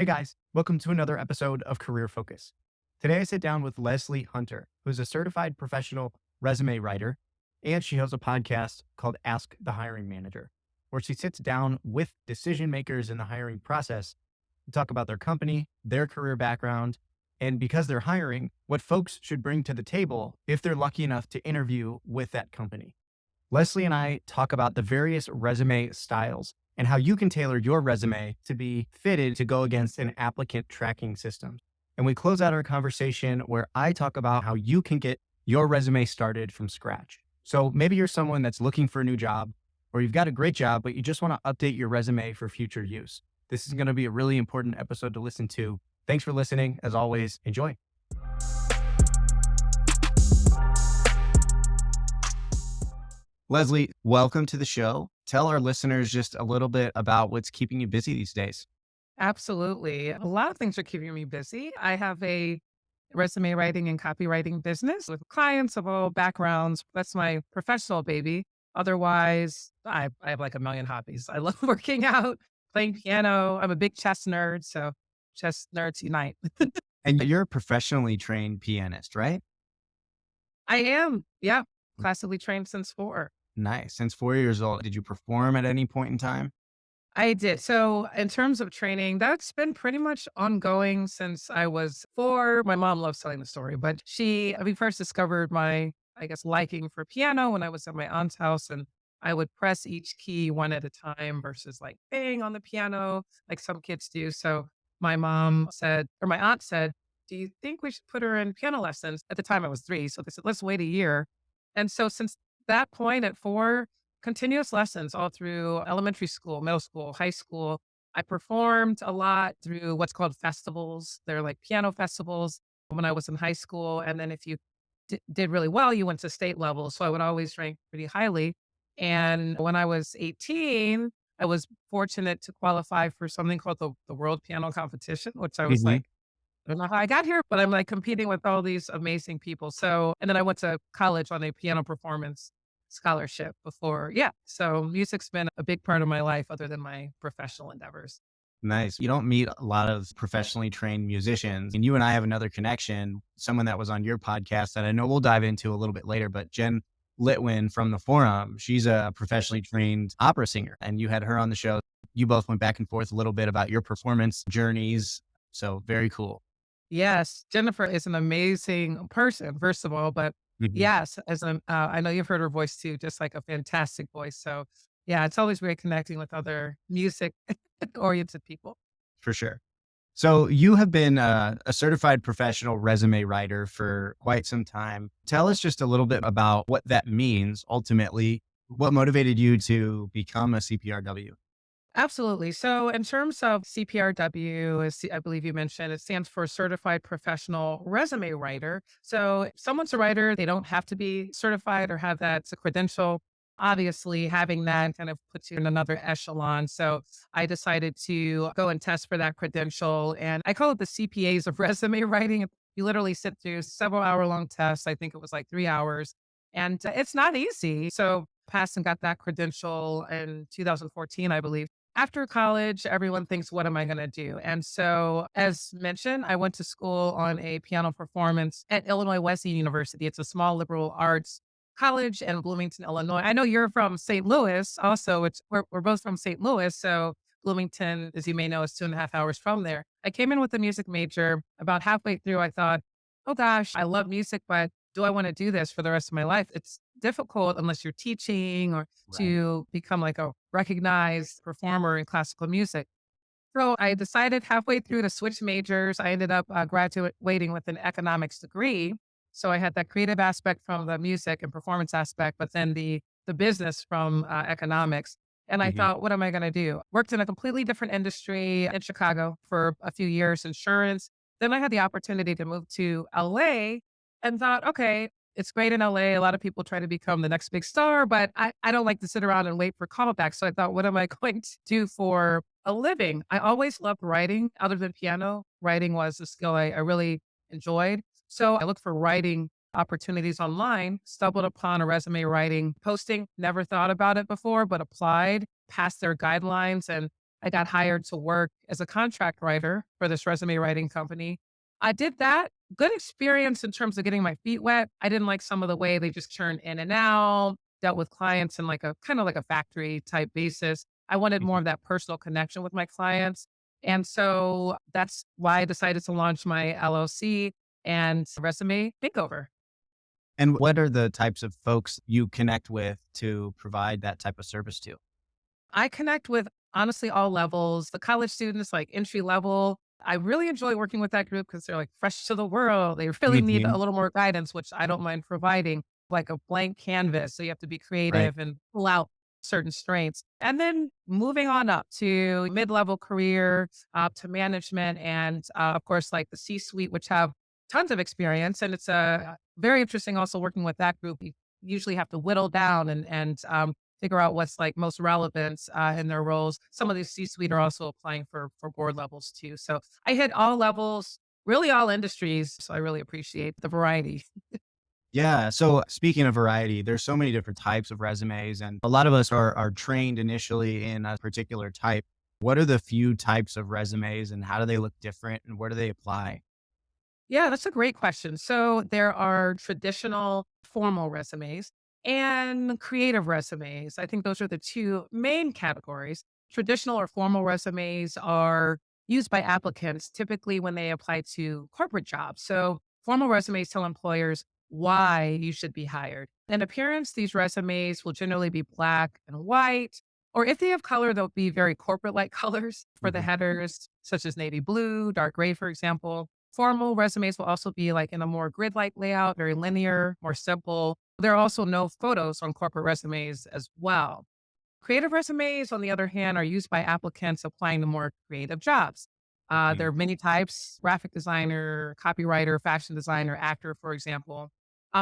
Hey guys, welcome to another episode of Career Focus. Today I sit down with Lesley Hunter, who's a certified professional resume writer, and she hosts a podcast called Ask the Hiring Manager, where she sits down with decision makers in the hiring process to talk about their company, their career background, and because they're hiring, what folks should bring to the table if they're lucky enough to interview with that company. Lesley and I talk about the various resume styles and how you can tailor your resume to be fitted to go against an applicant tracking system. And we close out our conversation where I talk about how you can get your resume started from scratch. So maybe you're someone that's looking for a new job, or you've got a great job, but you just want to update your resume for future use. This is going to be a really important episode to listen to. Thanks for listening. As always, enjoy. Lesley, welcome to the show. Tell our listeners just a little bit about what's keeping you busy these days. Absolutely. A lot of things are keeping me busy. I have a resume writing and copywriting business with clients of all backgrounds. That's my professional baby. Otherwise, I have like a million hobbies. I love working out, playing piano. I'm a big chess nerd. So chess nerds unite. And you're a professionally trained pianist, right? I am. Yeah. Classically trained since four. Nice. Since 4 years old, did you perform at any point in time? I did. So, in terms of training, that's been pretty much ongoing since I was four. My mom loves telling the story, but we first discovered my, I guess, liking for piano when I was at my aunt's house, and I would press each key one at a time versus like bang on the piano like some kids do. So, my mom said, or my aunt said, "Do you think we should put her in piano lessons?" At the time, I was three. So, they said, "Let's wait a year." And so, since that point at four, continuous lessons all through elementary school, middle school, high school. I performed a lot through what's called festivals. They're like piano festivals when I was in high school. And then if you did really well, you went to state level. So I would always rank pretty highly. And when I was 18, I was fortunate to qualify for something called the World Piano Competition, which I was Hmm. like, I don't know how I got here, but I'm like competing with all these amazing people. So, and then I went to college on a piano performance scholarship before. Yeah. So music's been a big part of my life other than my professional endeavors. Nice. You don't meet a lot of professionally trained musicians. And you and I have another connection, someone that was on your podcast that I know we'll dive into a little bit later, but Jen Litwin from the Forum, she's a professionally trained opera singer. And you had her on the show. You both went back and forth a little bit about your performance journeys. So very cool. Yes. Jennifer is an amazing person, first of all, but Mhm. yes, I know you've heard her voice too, just like a fantastic voice. So yeah, it's always great connecting with other music oriented people. For sure. So you have been a certified professional resume writer for quite some time. Tell us just a little bit about what that means ultimately. What motivated you to become a CPRW? Absolutely. So, in terms of CPRW, I believe you mentioned, it stands for Certified Professional Resume Writer. So, if someone's a writer, they don't have to be certified or have that as a credential. Obviously, having that kind of puts you in another echelon. So, I decided to go and test for that credential. And I call it the CPAs of resume writing. You literally sit through several hour long tests. I think it was like 3 hours. And it's not easy. So, passed and got that credential in 2014, I believe. After college, everyone thinks, what am I going to do? And so, as mentioned, I went to school on a piano performance at Illinois Wesleyan University. It's a small liberal arts college in Bloomington, Illinois. I know you're from St. Louis also. We're both from St. Louis. So, Bloomington, as you may know, is 2.5 hours from there. I came in with a music major. About halfway through, I thought, oh gosh, I love music, but do I want to do this for the rest of my life? It's difficult unless you're teaching or Right. to become like a recognized performer in classical music. So I decided halfway through to switch majors. I ended up graduating with an economics degree. So I had that creative aspect from the music and performance aspect, but then the business from economics. And I Mhm. thought, what am I going to do? Worked in a completely different industry in Chicago for a few years, insurance. Then I had the opportunity to move to LA and thought, okay, it's great in LA. A lot of people try to become the next big star, but I don't like to sit around and wait for callbacks. So I thought, what am I going to do for a living? I always loved writing other than piano. Writing was a skill I really enjoyed. So I looked for writing opportunities online, stumbled upon a resume writing posting, never thought about it before, but applied, passed their guidelines. And I got hired to work as a contract writer for this resume writing company. I did that. Good experience in terms of getting my feet wet. I didn't like some of the way they just turned in and out, dealt with clients in like a kind of like a factory type basis. I wanted more Mhm. of that personal connection with my clients. And so that's why I decided to launch my LLC and resume makeover. And what are the types of folks you connect with to provide that type of service to? I connect with honestly all levels, the college students, like entry level. I really enjoy working with that group because they're like fresh to the world. They really need a Mhm. little more guidance, which I don't mind providing, like a blank canvas. So you have to be Right. creative and pull out certain strengths. And then moving on up to mid level career, up to management, and of course, like the C suite, which have tons of experience. And it's very interesting also working with that group. You usually have to whittle down and figure out what's like most relevant in their roles. Some of these C-suite are also applying for board levels too. So I hit all levels, really all industries. So I really appreciate the variety. Yeah. So speaking of variety, there's so many different types of resumes, and a lot of us are trained initially in a particular type. What are the few types of resumes and how do they look different and where do they apply? Yeah, that's a great question. So there are traditional formal resumes and creative resumes. I think those are the two main categories. Traditional or formal resumes are used by applicants typically when they apply to corporate jobs. So formal resumes tell employers why you should be hired. In appearance, these resumes will generally be black and white, or if they have color, they'll be very corporate like colors for the Mhm. headers, such as navy blue, dark gray, for example. Formal resumes will also be like in a more grid-like layout, very linear, more simple. There are also no photos on corporate resumes as well. Creative resumes, on the other hand, are used by applicants applying to more creative jobs. There Mhm. are many types: graphic designer, copywriter, fashion designer, actor, for example.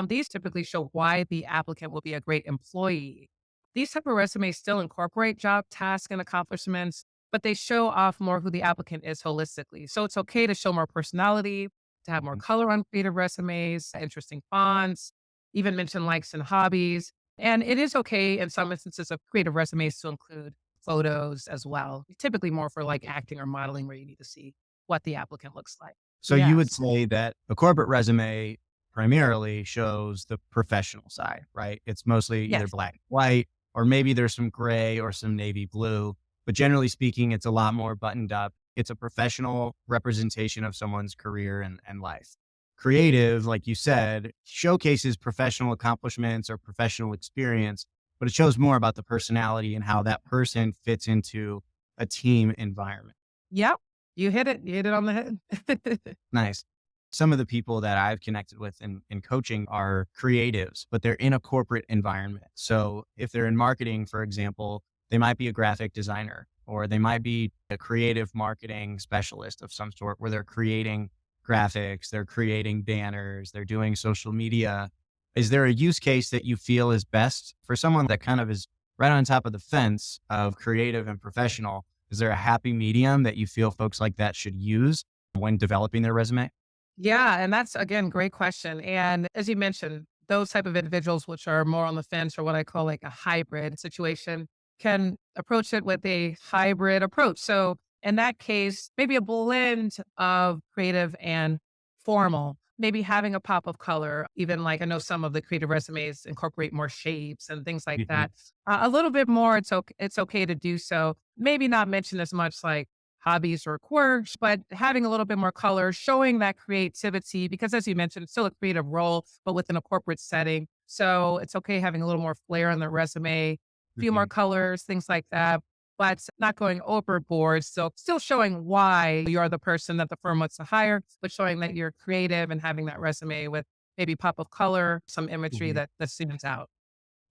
These typically show why the applicant will be a great employee. These type of resumes still incorporate job tasks and accomplishments, but they show off more who the applicant is holistically. So it's okay to show more personality, to have more Mhm. color on creative resumes, interesting fonts, even mention likes and hobbies. And it is okay in some instances of creative resumes to include photos as well, typically more for like acting or modeling where you need to see what the applicant looks like. So you would Yes. say that a corporate resume primarily shows the professional side, right? It's mostly either Yes. black and white, or maybe there's some gray or some navy blue. But generally speaking, it's a lot more buttoned up. It's a professional representation of someone's career and life. Creative, like you said, showcases professional accomplishments or professional experience, but it shows more about the personality and how that person fits into a team environment. Yep. You hit it. You hit it on the head. Nice. Some of the people that I've connected with in coaching are creatives, but they're in a corporate environment. So if they're in marketing, for example, they might be a graphic designer or they might be a creative marketing specialist of some sort where they're creating graphics, they're creating banners, they're doing social media. Is there a use case that you feel is best for someone that kind of is right on top of the fence of creative and professional? Is there a happy medium that you feel folks like that should use when developing their resume? Yeah, and that's again great question. And as you mentioned, those type of individuals which are more on the fence or what I call like a hybrid situation can approach it with a hybrid approach. So in that case, maybe a blend of creative and formal, maybe having a pop of color, even like I know some of the creative resumes incorporate more shapes and things like Mhm, that. A little bit more, it's okay to do so. Maybe not mention as much like hobbies or quirks, but having a little bit more color, showing that creativity, because as you mentioned, it's still a creative role, but within a corporate setting. So it's okay having a little more flair on the resume, a few more mhm, colors, things like that, but not going overboard. So still showing why you're the person that the firm wants to hire, but showing that you're creative and having that resume with maybe pop of color, some imagery mhm, that stands out.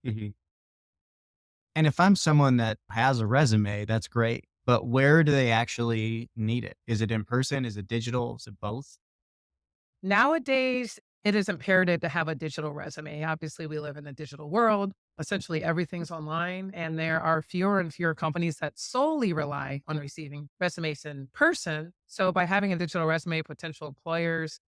mhm. And if I'm someone that has a resume, that's great, but where do they actually need it? Is it in person? Is it digital? Is it both? Nowadays, it is imperative to have a digital resume. Obviously, we live in a digital world. Essentially, everything's online, and there are fewer and fewer companies that solely rely on receiving resumes in person. So, by having a digital resume, potential employers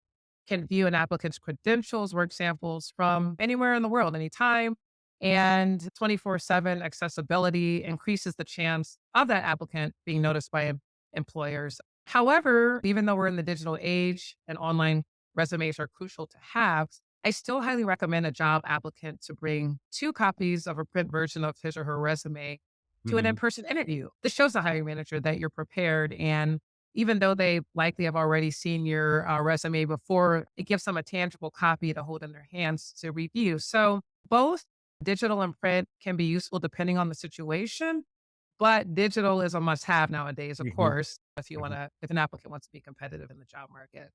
can view an applicant's credentials, work samples from anywhere in the world, anytime. And 24/7 accessibility increases the chance of that applicant being noticed by employers. However, even though we're in the digital age and online resumes are crucial to have, I still highly recommend a job applicant to bring 2 copies of a print version of his or her resume to an Hmm. in-person interview. This shows the hiring manager that you're prepared. And even though they likely have already seen your resume before, it gives them a tangible copy to hold in their hands to review. So both digital and print can be useful depending on the situation, but digital is a must have nowadays, of Hmm. course, if an applicant wants to be competitive in the job market.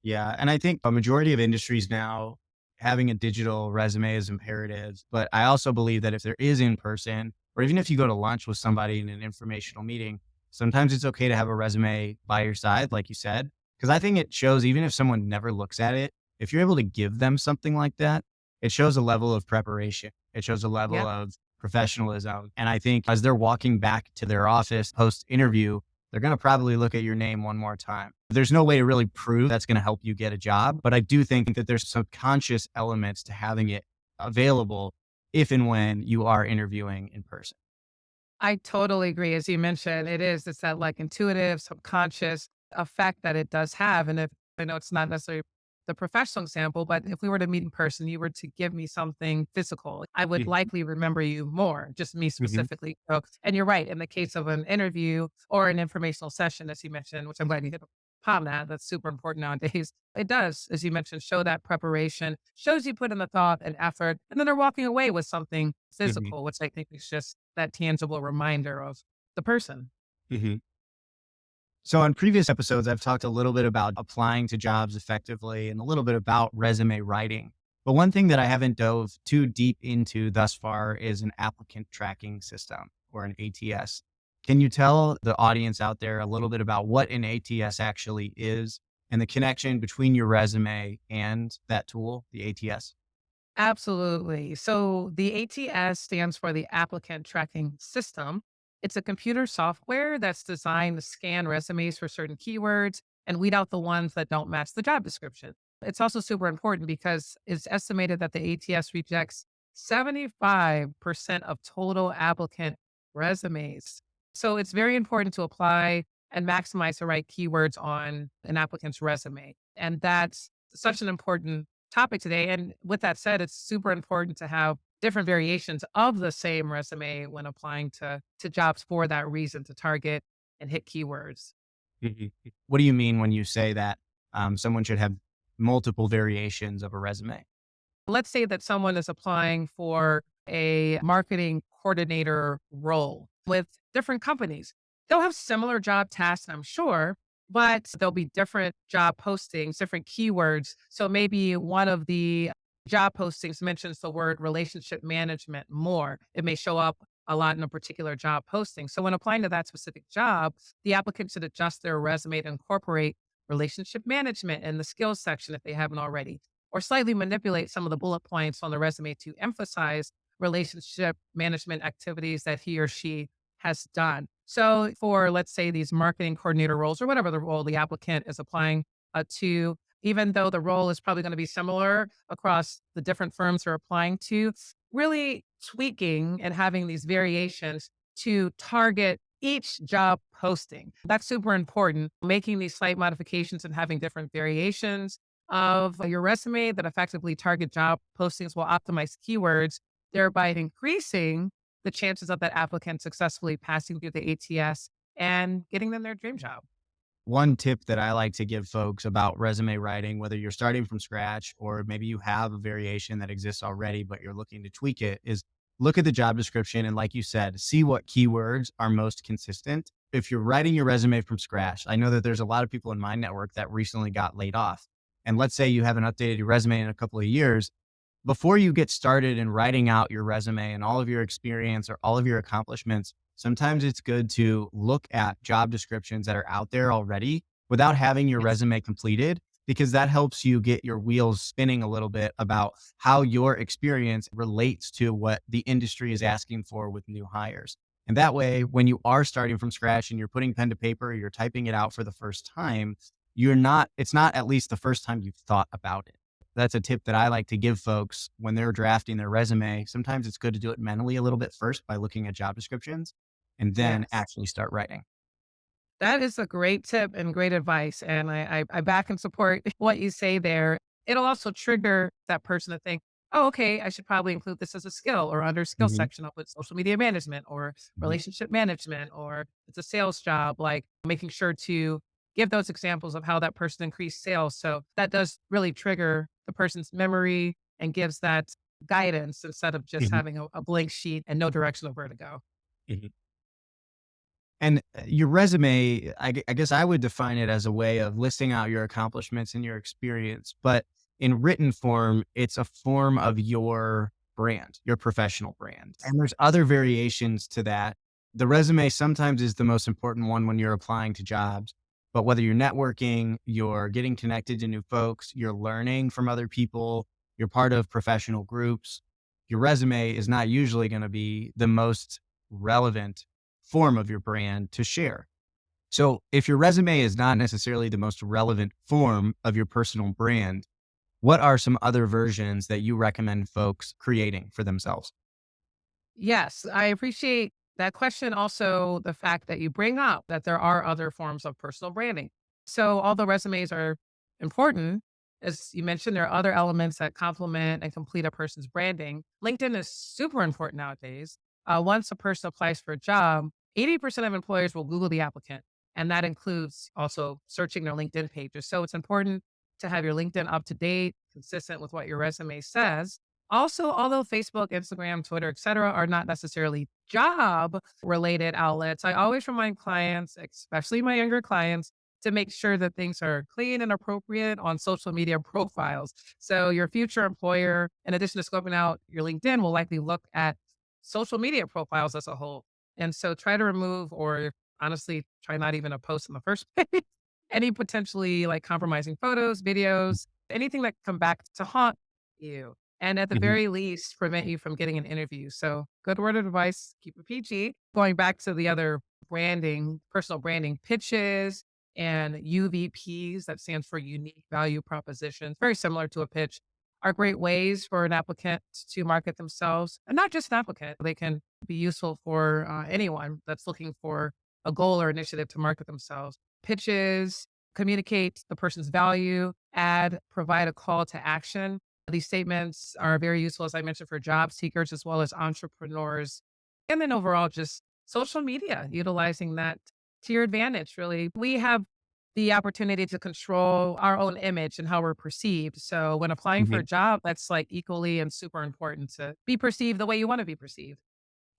Yeah. And I think a majority of industries now having a digital resume is imperative. But I also believe that if there is in person, or even if you go to lunch with somebody in an informational meeting, sometimes it's okay to have a resume by your side, like you said, because I think it shows, even if someone never looks at it, if you're able to give them something like that, it shows a level of preparation. It shows a level Yep. of professionalism. And I think as they're walking back to their office post interview, they're going to probably look at your name one more time. There's no way to really prove that's going to help you get a job, but I do think that there's subconscious elements to having it available if and when you are interviewing in person. I totally agree. As you mentioned, it's that like intuitive, subconscious effect that it does have. And if I know it's not necessarily the professional example, but if we were to meet in person, you were to give me something physical, I would Mhm. likely remember you more, just me Mhm. specifically. So, and you're right. In the case of an interview or an informational session, as you mentioned, which I'm glad you hit upon that, that's super important nowadays. It does, as you mentioned, show that preparation, shows you put in the thought and effort, and then they're walking away with something Mhm. physical, which I think is just that tangible reminder of the person. Mhm. So, on previous episodes, I've talked a little bit about applying to jobs effectively and a little bit about resume writing. But one thing that I haven't dove too deep into thus far is an applicant tracking system or an ATS. Can you tell the audience out there a little bit about what an ATS actually is and the connection between your resume and that tool, the ATS? Absolutely. So the ATS stands for the applicant tracking system. It's a computer software that's designed to scan resumes for certain keywords and weed out the ones that don't match the job description. It's also super important because it's estimated that the ATS rejects 75% of total applicant resumes. So it's very important to apply and maximize the right keywords on an applicant's resume. And that's such an important topic today. And with that said, it's super important to have different variations of the same resume when applying to jobs for that reason to target and hit keywords. Mhm. What do you mean when you say that someone should have multiple variations of a resume? Let's say that someone is applying for a marketing coordinator role with different companies. They'll have similar job tasks, I'm sure, but there'll be different job postings, different keywords. So maybe one of the job postings mentions the word relationship management more. It may show up a lot in a particular job posting. So when applying to that specific job, the applicant should adjust their resume to incorporate relationship management in the skills section if they haven't already, or slightly manipulate some of the bullet points on the resume to emphasize relationship management activities that he or she has done. So, for let's say these marketing coordinator roles or whatever the role the applicant is applying to, even though the role is probably going to be similar across the different firms they're applying to, really tweaking and having these variations to target each job posting. That's super important. Making these slight modifications and having different variations of your resume that effectively target job postings will optimize keywords, thereby increasing the chances of that applicant successfully passing through the ATS and getting them their dream job. One tip that I like to give folks about resume writing, whether you're starting from scratch or maybe you have a variation that exists already, but you're looking to tweak it, is look at the job description. And like you said, see what keywords are most consistent. If you're writing your resume from scratch, I know that there's a lot of people in my network that recently got laid off. And let's say you haven't updated your resume in a couple of years. Before you get started in writing out your resume and all of your experience or all of your accomplishments, sometimes it's good to look at job descriptions that are out there already without having your Yes. resume completed, because that helps you get your wheels spinning a little bit about how your experience relates to what the industry is asking for with new hires. And that way, when you are starting from scratch and you're putting pen to paper, you're typing it out for the first time, it's not at least the first time you've thought about it. That's a tip that I like to give folks when they're drafting their resume. Sometimes it's good to do it mentally a little bit first by looking at job descriptions and then Yes. actually start writing. That is a great tip and great advice. And I back and support what you say there. It'll also trigger that person to think, oh, okay, I should probably include this as a skill, or under skill Mhm, section, I'll put social media management or mhm, relationship management, or it's a sales job, like making sure to give those examples of how that person increased sales. So that does really trigger the person's memory and gives that guidance instead of just mhm, having a blank sheet and no direction of where to go. mhm. And your resume, I guess I would define it as a way of listing out your accomplishments and your experience, but in written form, it's a form of your brand, your professional brand. And there's other variations to that. The resume sometimes is the most important one when you're applying to jobs, but whether you're networking, you're getting connected to new folks, you're learning from other people, you're part of professional groups, your resume is not usually going to be the most relevant form of your brand to share. So if your resume is not necessarily the most relevant form of your personal brand, what are some other versions that you recommend folks creating for themselves? Yes, I appreciate that question. Also, the fact that you bring up that there are other forms of personal branding. So, although resumes are important, as you mentioned, there are other elements that complement and complete a person's branding. LinkedIn is super important nowadays. Once a person applies for a job, 80% of employers will Google the applicant. And that includes also searching their LinkedIn pages. So, it's important to have your LinkedIn up to date, consistent with what your resume says. Also, although Facebook, Instagram, Twitter, et cetera, are not necessarily job related outlets, I always remind clients, especially my younger clients, to make sure that things are clean and appropriate on social media profiles. So your future employer, in addition to scoping out your LinkedIn, will likely look at social media profiles as a whole. And so try to remove, or honestly, try not even to post in the first place, any potentially like compromising photos, videos, anything that come back to haunt you. And at the Mhm, very least, prevent you from getting an interview. So good word of advice, keep it PG. Going back to the other branding, personal branding pitches and UVPs, that stands for unique value propositions, very similar to a pitch, are great ways for an applicant to market themselves. And not just an applicant, they can be useful for anyone that's looking for a goal or initiative to market themselves. Pitches, communicate the person's value, add, provide a call to action. These statements are very useful, as I mentioned, for job seekers as well as entrepreneurs. And then overall, just social media, utilizing that to your advantage, really. We have the opportunity to control our own image and how we're perceived. So when applying for mhm. a job, that's like equally and super important to be perceived the way you want to be perceived.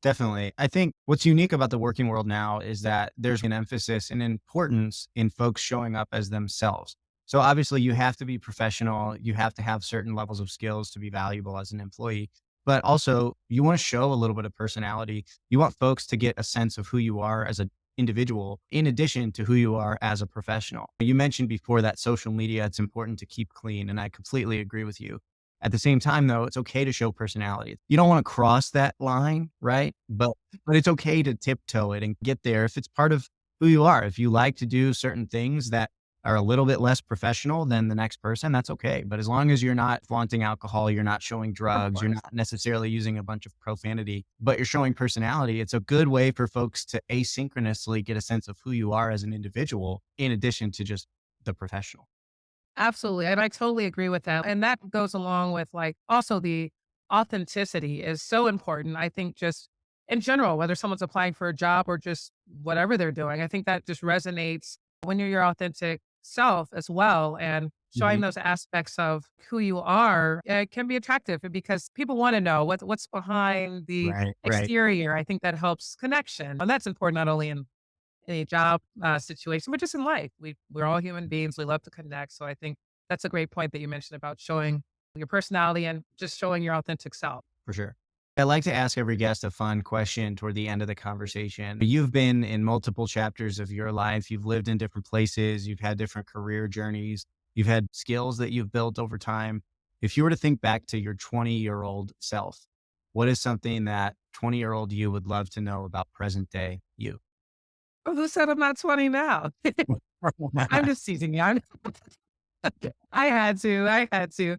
Definitely. I think what's unique about the working world now is that there's an emphasis and importance in folks showing up as themselves. So obviously you have to be professional, you have to have certain levels of skills to be valuable as an employee, but also you want to show a little bit of personality. You want folks to get a sense of who you are as an individual in addition to who you are as a professional. You mentioned before that social media, it's important to keep clean, and I completely agree with you. At the same time, though, it's okay to show personality. You don't wanna cross that line, right? But it's okay to tiptoe it and get there if it's part of who you are. If you like to do certain things that are a little bit less professional than the next person, that's okay. But as long as you're not flaunting alcohol, you're not showing Of drugs, you're course. not necessarily using a bunch of profanity, but you're showing personality, it's a good way for folks to asynchronously get a sense of who you are as an individual in addition to just the professional. Absolutely. And I totally agree with that. And that goes along with like also the authenticity is so important. I think just in general, whether someone's applying for a job or just whatever they're doing, I think that just resonates when you're your authentic self as well. And showing Mhm. those aspects of who you are can be attractive because people want to know what's behind the Right, right. exterior. I think that helps connection. And that's important not only in any job situation, but just in life. We're all human beings. We love to connect. So I think that's a great point that you mentioned about showing your personality and just showing your authentic self. For sure. I like to ask every guest a fun question toward the end of the conversation. You've been in multiple chapters of your life. You've lived in different places. You've had different career journeys. You've had skills that you've built over time. If you were to think back to your 20-year-old self, what is something that 20-year-old you would love to know about present day you? Oh, who said I'm not 20 now? I'm just teasing you. I had to. I had to.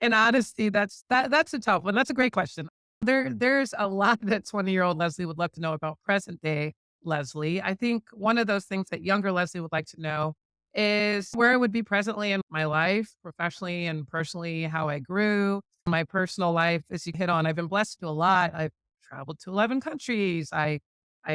In honesty, that's a tough one. That's a great question. There's a lot that 20-year-old Leslie would love to know about present day Leslie. I think one of those things that younger Leslie would like to know is where I would be presently in my life, professionally and personally, how I grew. My personal life, as you hit on, I've been blessed to do a lot. I've traveled to 11 countries. I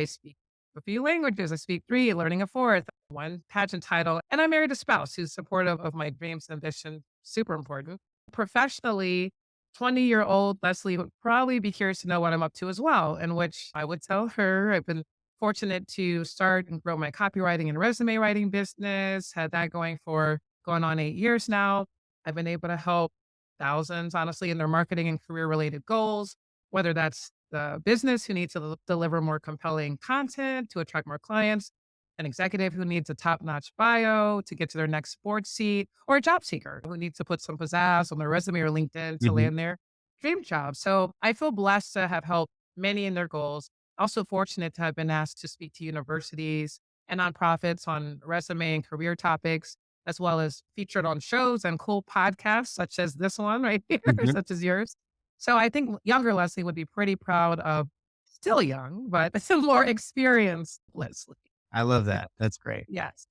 speak a few languages. I speak three, learning a fourth, one pageant title, and I married a spouse who's supportive of my dreams and ambition. Super important. Professionally, 20-year-old Leslie would probably be curious to know what I'm up to as well, in which I would tell her I've been fortunate to start and grow my copywriting and resume writing business, had that going on 8 years now. I've been able to help thousands, honestly, in their marketing and career related goals, whether that's the business who needs to deliver more compelling content to attract more clients, an executive who needs a top notch bio to get to their next board seat, or a job seeker who needs to put some pizzazz on their resume or LinkedIn to Mhm. land their dream job. So I feel blessed to have helped many in their goals. Also fortunate to have been asked to speak to universities and nonprofits on resume and career topics, as well as featured on shows and cool podcasts such as this one right here, Mhm. such as yours. So I think younger Leslie would be pretty proud of still young, but some more experienced Leslie. I love that. That's great. Yes,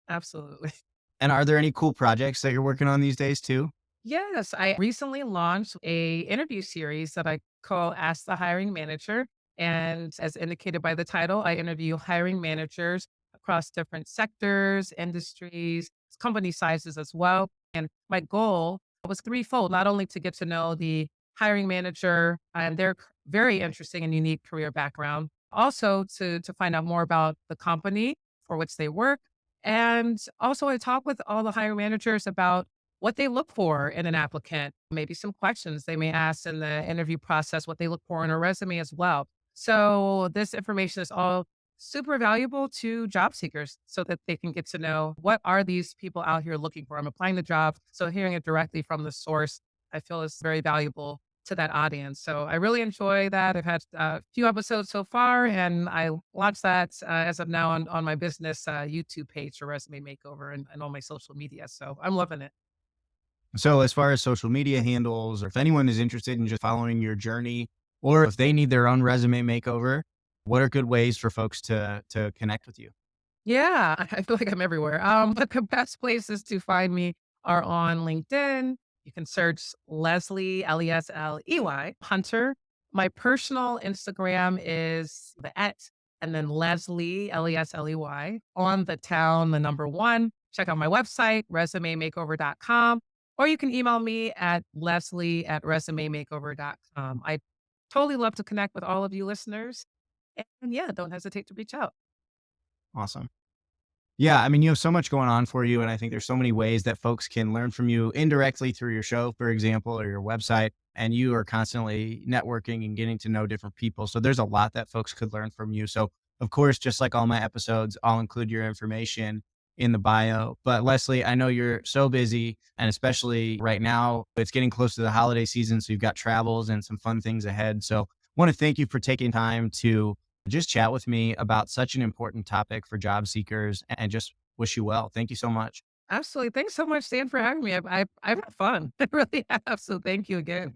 absolutely. And are there any cool projects that you're working on these days too? Yes, I recently launched a interview series that I call Ask the Hiring Manager. And as indicated by the title, I interview hiring managers across different sectors, industries, company sizes as well. And my goal was threefold, not only to get to know the hiring manager and their very interesting and unique career background, also to find out more about the company for which they work. And also I talk with all the hiring managers about what they look for in an applicant, maybe some questions they may ask in the interview process, what they look for in a resume as well. So this information is all super valuable to job seekers so that they can get to know what are these people out here looking for. I'm applying the job. So hearing it directly from the source, I feel is very valuable to that audience. So I really enjoy that. I've had a few episodes so far, and I launched that as of now on my business YouTube page for Resume Makeover and on my social media. So I'm loving it. So as far as social media handles, or if anyone is interested in just following your journey, or if they need their own resume makeover, what are good ways for folks to connect with you? Yeah, I feel like I'm everywhere. But the best places to find me are on LinkedIn. You can search Lesley, Lesley Hunter. My personal Instagram is the and then Lesley, Lesley on the town, the number one. Check out my website, resumemakeover.com, or you can email me at Leslie at resumemakeover.com. I totally love to connect with all of you listeners. And yeah, don't hesitate to reach out. Awesome. Yeah, I mean, you have so much going on for you, and I think there's so many ways that folks can learn from you indirectly through your show, for example, or your website. And you are constantly networking and getting to know different people. So there's a lot that folks could learn from you. So, of course, just like all my episodes, I'll include your information in the bio. But Leslie, I know you're so busy, and especially right now, it's getting close to the holiday season. So you've got travels and some fun things ahead. So, want to thank you for taking time to just chat with me about such an important topic for job seekers and just wish you well. Thank you so much. Absolutely. Thanks so much, Dan, for having me. I've had fun. I really have. So thank you again.